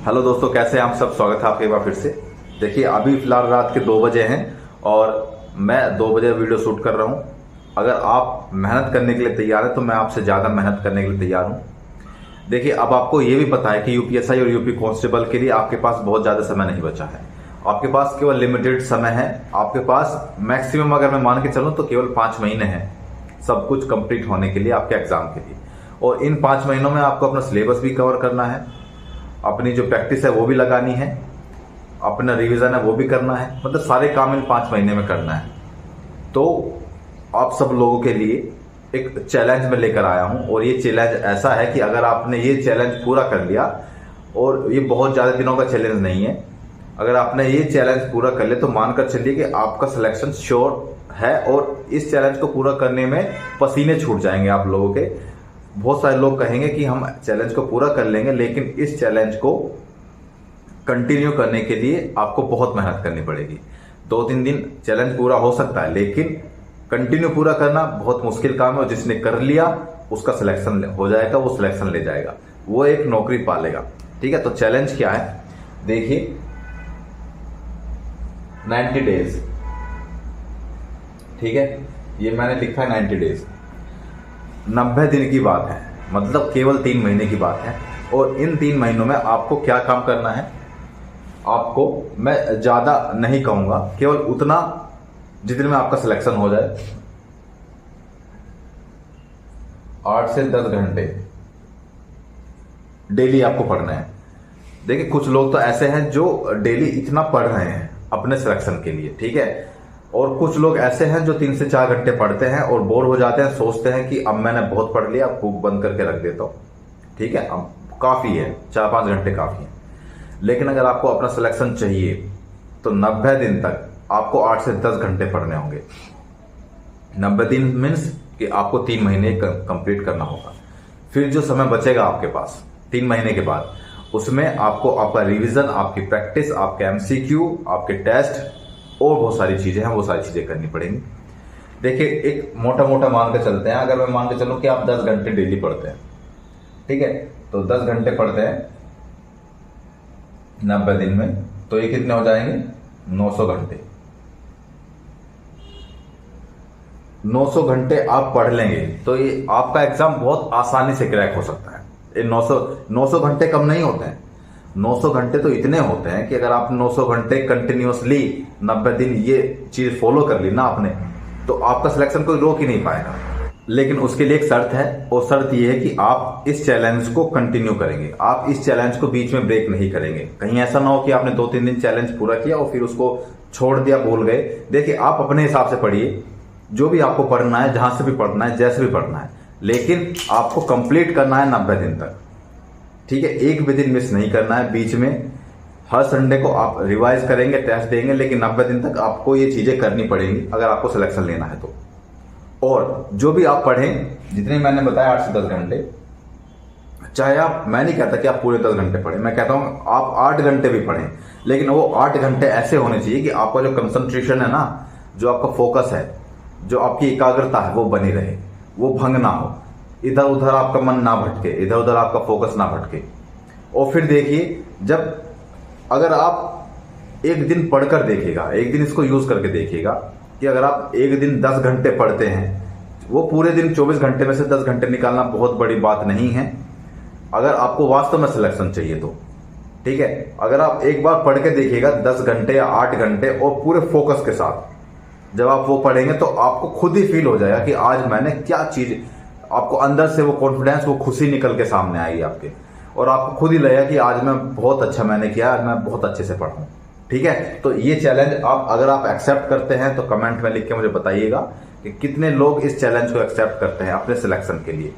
Hello दोस्तों, कैसे हैं आप सब। स्वागत है आपके एक बार फिर से। देखिए, अभी फिलहाल रात के 2 बजे हैं और मैं 2 बजे वीडियो शूट कर रहा हूं। अगर आप मेहनत करने के लिए तैयार हैं तो मैं आपसे ज़्यादा मेहनत करने के लिए तैयार हूं। देखिए, अब आपको ये भी पता है कि यूपीएसआई और यूपी कांस्टेबल के लिए आपके पास बहुत ज़्यादा समय नहीं बचा है। आपके पास केवल लिमिटेड समय है। आपके पास मैक्सिमम, अगर मैं मान के चलूँ तो केवल 5 महीने हैं सब कुछ कंप्लीट होने के लिए, आपके एग्जाम के लिए। और इन 5 महीनों में आपको अपना सिलेबस भी कवर करना है, अपनी जो प्रैक्टिस है वो भी लगानी है, अपना रिवीजन है वो भी करना है। मतलब सारे काम इन 5 महीने में करना है। तो आप सब लोगों के लिए एक चैलेंज में लेकर आया हूं और ये चैलेंज ऐसा है कि अगर आपने ये चैलेंज पूरा कर लिया, और ये बहुत ज़्यादा दिनों का चैलेंज नहीं है, अगर आपने ये चैलेंज पूरा कर लिया तो मानकर चलिए कि आपका सिलेक्शन श्योर है। और इस चैलेंज को पूरा करने में पसीने छूट जाएंगे आप लोगों के। बहुत सारे लोग कहेंगे कि हम चैलेंज को पूरा कर लेंगे, लेकिन इस चैलेंज को कंटिन्यू करने के लिए आपको बहुत मेहनत करनी पड़ेगी। 2-3 दिन चैलेंज पूरा हो सकता है, लेकिन कंटिन्यू पूरा करना बहुत मुश्किल काम है। और जिसने कर लिया उसका सिलेक्शन हो जाएगा, वो सिलेक्शन ले जाएगा, वो एक नौकरी पालेगा। ठीक है, तो चैलेंज क्या है देखिए। 90 डेज, ठीक है, ये मैंने लिखा है 90 डेज, 90 दिन की बात है, मतलब केवल 3 महीने की बात है। और इन 3 महीनों में आपको क्या काम करना है, आपको मैं ज्यादा नहीं कहूंगा, केवल उतना जितने में आपका सिलेक्शन हो जाए। 8 से 10 घंटे डेली आपको पढ़ना है। देखिए, कुछ लोग तो ऐसे हैं जो डेली इतना पढ़ रहे हैं अपने सिलेक्शन के लिए, ठीक है। और कुछ लोग ऐसे हैं जो 3 से 4 घंटे पढ़ते हैं और बोर हो जाते हैं, सोचते हैं कि अब मैंने बहुत पढ़ लिया, अब बुक बंद करके रख देता हूं, ठीक है, अब काफी है, 4-5 घंटे काफी है। लेकिन अगर आपको अपना सिलेक्शन चाहिए तो 90 दिन तक आपको 8 से 10 घंटे पढ़ने होंगे। 90 दिन मीन्स कि आपको 3 महीने कंप्लीट करना होगा। फिर जो समय बचेगा आपके पास 3 महीने के बाद, उसमें आपको आपका रिवीजन, आपकी प्रैक्टिस, आपके एमसीक्यू, आपके टेस्ट और बहुत सारी चीजें हैं, वो सारी चीजें करनी पड़ेंगी। देखिए, एक मोटा मोटा मान के चलते हैं। अगर मैं मान के चलूं कि आप 10 घंटे डेली पढ़ते हैं, ठीक है, तो 10 घंटे पढ़ते हैं 90 दिन में, तो ये कितने हो जाएंगे, 900 घंटे। 900 घंटे आप पढ़ लेंगे तो ये आपका एग्जाम बहुत आसानी से क्रैक हो सकता है। ये 900 घंटे कम नहीं होते हैं। 900 घंटे तो इतने होते हैं कि अगर आप 900 घंटे कंटिन्यूअसली 90 दिन ये चीज फॉलो कर ली ना आपने, तो आपका सिलेक्शन कोई रोक ही नहीं पाएगा। लेकिन उसके लिए एक शर्त है, और शर्त यह है कि आप इस चैलेंज को कंटिन्यू करेंगे। आप इस चैलेंज को बीच में ब्रेक नहीं करेंगे। कहीं ऐसा ना हो कि आपने 2-3 दिन चैलेंज पूरा किया और फिर उसको छोड़ दिया, भूल गए। देखिए, आप अपने हिसाब से पढ़िए, जो भी आपको पढ़ना है, जहां से भी पढ़ना है, जैसे भी पढ़ना है, लेकिन आपको कंप्लीट करना है 90 दिन तक, ठीक है। एक भी दिन मिस नहीं करना है बीच में। हर संडे को आप रिवाइज करेंगे, टेस्ट देंगे, लेकिन 90 दिन तक आपको ये चीजें करनी पड़ेंगी अगर आपको सिलेक्शन लेना है तो। और जो भी आप पढ़ें, जितने मैंने बताया 8 से 10 घंटे, चाहे आप, मैं नहीं कहता कि आप पूरे 10 घंटे पढ़ें, मैं कहता हूं आप 8 घंटे भी पढ़ें, लेकिन वो 8 घंटे ऐसे होने चाहिए कि आपका जो कंसंट्रेशन है ना, जो आपका फोकस है, जो आपकी एकाग्रता है, वो बनी रहे, वो भंग ना हो, इधर उधर आपका मन ना भटके, इधर उधर आपका फोकस ना भटके। और फिर देखिए, जब अगर आप एक दिन पढ़कर देखिएगा, एक दिन इसको यूज करके देखिएगा कि अगर आप एक दिन 10 घंटे पढ़ते हैं, वो पूरे दिन 24 घंटे में से 10 घंटे निकालना बहुत बड़ी बात नहीं है अगर आपको वास्तव में सिलेक्शन चाहिए तो, ठीक है। अगर आप एक बार पढ़ के देखिएगा 10 घंटे या 8 घंटे और पूरे फोकस के साथ, जब आप वो पढ़ेंगे तो आपको खुद ही फील हो जाएगा कि आज मैंने क्या चीज, आपको अंदर से वो कॉन्फिडेंस, वो खुशी निकल के सामने आएगी आपके, और आपको खुद ही लगेगा कि आज मैं बहुत अच्छा मैंने किया, आज मैं बहुत अच्छे से पढ़ा हूं, ठीक है। तो ये चैलेंज आप, अगर आप एक्सेप्ट करते हैं तो कमेंट में लिख के मुझे बताइएगा कि कितने लोग इस चैलेंज को एक्सेप्ट करते हैं अपने सिलेक्शन के लिए।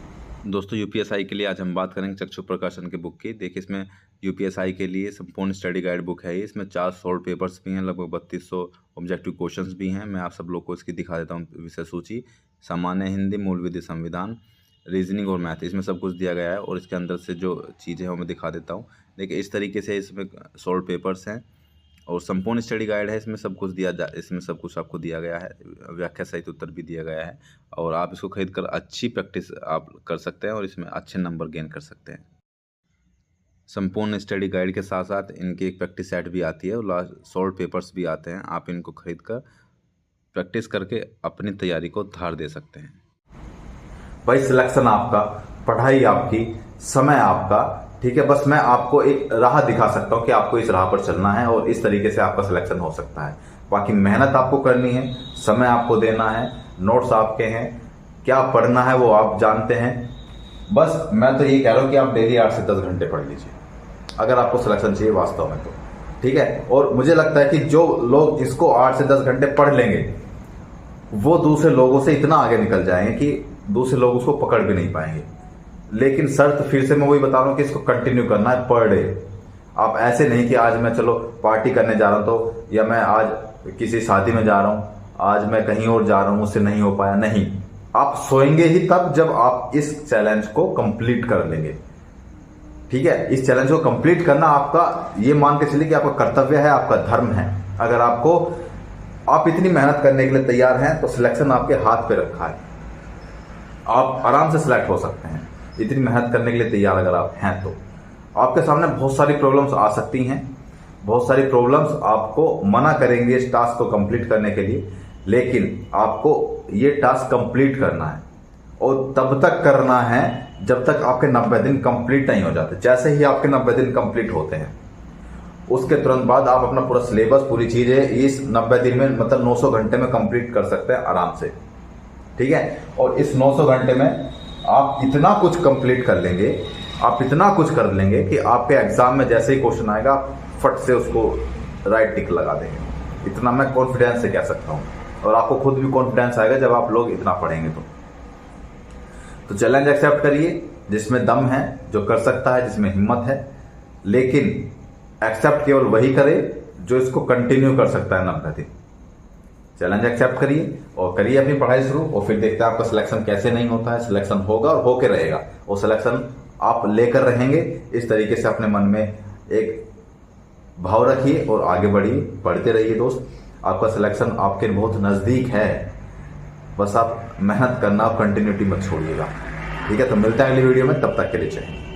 दोस्तों, यूपीएसआई के लिए आज हम बात करेंगे चक्षु प्रकाशन के बुक की। देखिए, इसमें यूपीएसआई के लिए संपूर्ण स्टडी गाइड बुक है। इसमें 4 शॉर्ट पेपर्स भी हैं, लगभग 3200 ऑब्जेक्टिव क्वेश्चंस भी हैं। मैं आप सब लोग को इसकी दिखा देता हूँ विषय सूची। सामान्य हिंदी, मूल विधि, संविधान, रीजनिंग और मैथ, इसमें सब कुछ दिया गया है। और इसके अंदर से जो चीज़ें हैं वो मैं दिखा देता हूँ। देखिए, इस तरीके से इसमें शॉर्ट पेपर्स हैं और संपूर्ण स्टडी गाइड है। इसमें सब कुछ इसमें सब कुछ आपको दिया गया है, व्याख्या सहित उत्तर भी दिया गया है। और आप इसको खरीद कर अच्छी प्रैक्टिस आप कर सकते हैं और इसमें अच्छे नंबर गेन कर सकते हैं। संपूर्ण स्टडी गाइड के साथ साथ इनकी एक प्रैक्टिस सेट भी आती है और लास्ट सॉल्व पेपर्स भी आते हैं। आप इनको खरीद कर प्रैक्टिस करके अपनी तैयारी को धार दे सकते हैं। भाई सिलेक्शन आपका, पढ़ाई आपकी, समय आपका, ठीक है। बस मैं आपको एक राह दिखा सकता हूं कि आपको इस राह पर चलना है और इस तरीके से आपका सिलेक्शन हो सकता है। बाकी मेहनत आपको करनी है, समय आपको देना है, नोट्स आपके हैं, क्या पढ़ना है वो आप जानते हैं। बस मैं तो ये कह रहा हूं कि आप डेली 8 से 10 घंटे पढ़ लीजिए अगर आपको सिलेक्शन चाहिए वास्तव में तो, ठीक है। और मुझे लगता है कि जो लोग इसको 8 से 10 घंटे पढ़ लेंगे वो दूसरे लोगों से इतना आगे निकल जाएंगे कि दूसरे लोग उसको पकड़ भी नहीं पाएंगे। लेकिन शर्त फिर से मैं वही बता रहा हूं कि इसको कंटिन्यू करना है पर डे। आप ऐसे नहीं कि आज मैं चलो पार्टी करने जा रहा हूं तो, या मैं आज किसी शादी में जा रहा हूं, आज मैं कहीं और जा रहा हूं, मुझसे नहीं हो पाया, नहीं। आप सोएंगे ही तब जब आप इस चैलेंज को कंप्लीट कर लेंगे, ठीक है। इस चैलेंज को कंप्लीट करना आपका, ये मान के चलिए कि आपका कर्तव्य है, आपका धर्म है। अगर आप इतनी मेहनत करने के लिए तैयार हैं तो सिलेक्शन आपके हाथ पे रखा है, आप आराम से सिलेक्ट हो सकते हैं। इतनी मेहनत करने के लिए तैयार अगर आप हैं तो आपके सामने बहुत सारी प्रॉब्लम्स आ सकती हैं, बहुत सारी प्रॉब्लम्स आपको मना करेंगे इस टास्क को कंप्लीट करने के लिए, लेकिन आपको ये टास्क कंप्लीट करना है और तब तक करना है जब तक आपके 90 दिन कंप्लीट नहीं हो जाते। जैसे ही आपके 90 दिन कंप्लीट होते हैं उसके तुरंत बाद आप अपना पूरा सिलेबस, पूरी चीजें इस 90 दिन में, मतलब 900 घंटे में कंप्लीट कर सकते हैं आराम से, ठीक है। और इस 900 घंटे में आप इतना कुछ कंप्लीट कर लेंगे, आप इतना कुछ कर लेंगे कि आपके एग्जाम में जैसे ही क्वेश्चन आएगा फट से उसको राइट टिक लगा देंगे। इतना मैं कॉन्फिडेंस से कह सकता हूं और आपको खुद भी कॉन्फिडेंस आएगा जब आप लोग इतना पढ़ेंगे तो चैलेंज एक्सेप्ट करिए जिसमें दम है, जो कर सकता है, जिसमें हिम्मत है। लेकिन एक्सेप्ट केवल वही करे जो इसको कंटिन्यू कर सकता है 90 दिन। चैलेंज एक्सेप्ट करिए और करिए अपनी पढ़ाई शुरू, और फिर देखते हैं आपका सिलेक्शन कैसे नहीं होता है। सिलेक्शन होगा और होके रहेगा, और सिलेक्शन आप लेकर रहेंगे। इस तरीके से अपने मन में एक भाव रखिए और आगे बढ़िए, पढ़ते रहिए दोस्त। आपका सिलेक्शन आपके बहुत नजदीक है, बस आप मेहनत करना, आप कंटिन्यूटी मत छोड़िएगा, ठीक है। तो मिलते हैं अगली वीडियो में, तब तक के लिए चाहिए।